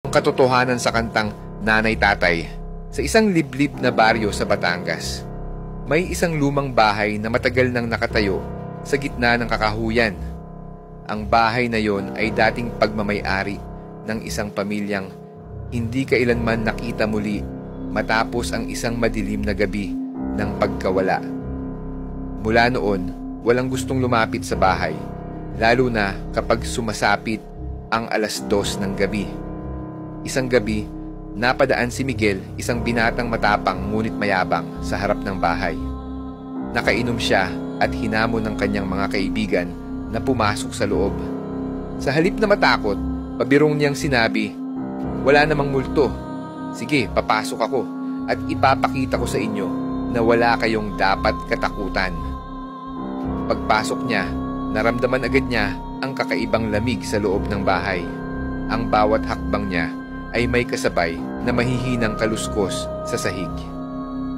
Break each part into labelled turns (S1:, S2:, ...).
S1: Ang katotohanan sa kantang Nanay Tatay. Sa isang liblib na baryo sa Batangas, may isang lumang bahay na matagal nang nakatayo sa gitna ng kakahuyan. Ang bahay na yon ay dating pagmamay-ari ng isang pamilyang hindi kailanman nakita muli matapos ang isang madilim na gabi ng pagkawala. Mula noon, walang gustong lumapit sa bahay, lalo na kapag sumasapit ang 2:00 ng gabi. Isang gabi, napadaan si Miguel, isang binatang matapang ngunit mayabang, sa harap ng bahay. Nakainom siya at hinamon ng kanyang mga kaibigan na pumasok sa loob. Sa halip na matakot, pabirong niyang sinabi, "Wala namang multo. Sige, papasok ako at ipapakita ko sa inyo na wala kayong dapat katakutan." Pagpasok niya, naramdaman agad niya ang kakaibang lamig sa loob ng bahay. Ang bawat hakbang niya ay may kasabay na mahihinang kaluskos sa sahig.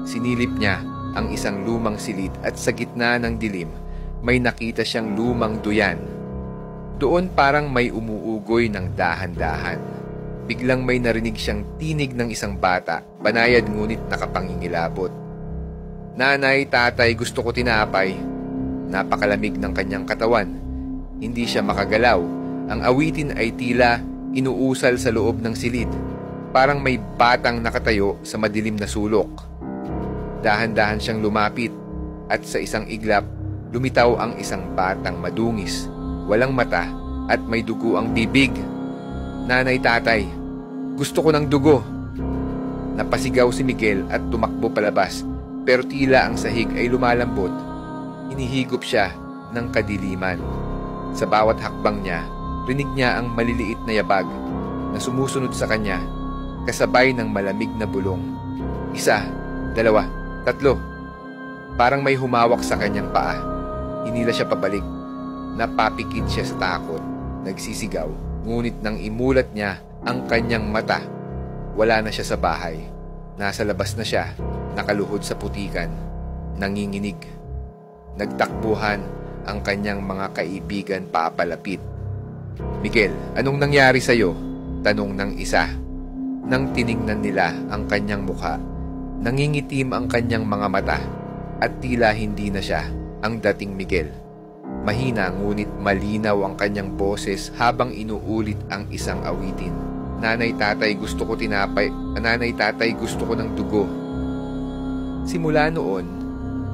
S1: Sinilip niya ang isang lumang silid at sa gitna ng dilim may nakita siyang lumang duyan. Doon parang may umuugoy ng dahan-dahan. Biglang may narinig siyang tinig ng isang bata, banayad ngunit nakapangingilabot. "Nanay, tatay, gusto ko tinapay." Napakalamig ng kanyang katawan. Hindi siya makagalaw. Ang awitin ay tila inuusal sa loob ng silid. Parang may batang nakatayo sa madilim na sulok. Dahan-dahan siyang lumapit at sa isang iglap, lumitaw ang isang batang madungis, walang mata at may dugo ang bibig. "Nanay, tatay, gusto ko ng dugo." Napasigaw si Miguel at tumakbo palabas, pero tila ang sahig ay lumalambot. Hinihigop siya ng kadiliman. Sa bawat hakbang niya, rinig niya ang maliliit na yabag na sumusunod sa kanya, kasabay ng malamig na bulong. 1, 2, 3. Parang may humawak sa kanyang paa. Hinila siya pabalik. Napapikit siya sa takot, nagsisigaw, ngunit nang imulat niya ang kanyang mata, wala na siya sa bahay. Nasa labas na siya, nakaluhod sa putikan, nanginginig. Nagtakbuhan ang kanyang mga kaibigan papalapit. "Miguel, anong nangyari sa'yo?" tanong ng isa. Nang tiningnan nila ang kanyang mukha, nangingitim ang kanyang mga mata at tila hindi na siya ang dating Miguel. Mahina ngunit malinaw ang kanyang boses habang inuulit ang isang awitin. "Nanay, tatay, gusto ko tinapay. Nanay, tatay, gusto ko ng dugo." Simula noon,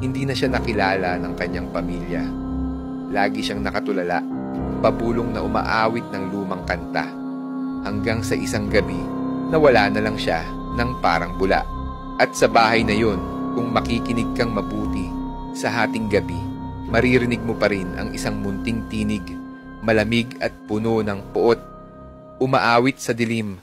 S1: hindi na siya nakilala ng kanyang pamilya. Lagi siyang nakatulala, pabulong na umaawit ng lumang kanta. Hanggang sa isang gabi, nawala na lang siya ng parang bula. At sa bahay na yun, kung makikinig kang mabuti, sa hating gabi, maririnig mo pa rin ang isang munting tinig, malamig at puno ng puot. Umaawit sa dilim,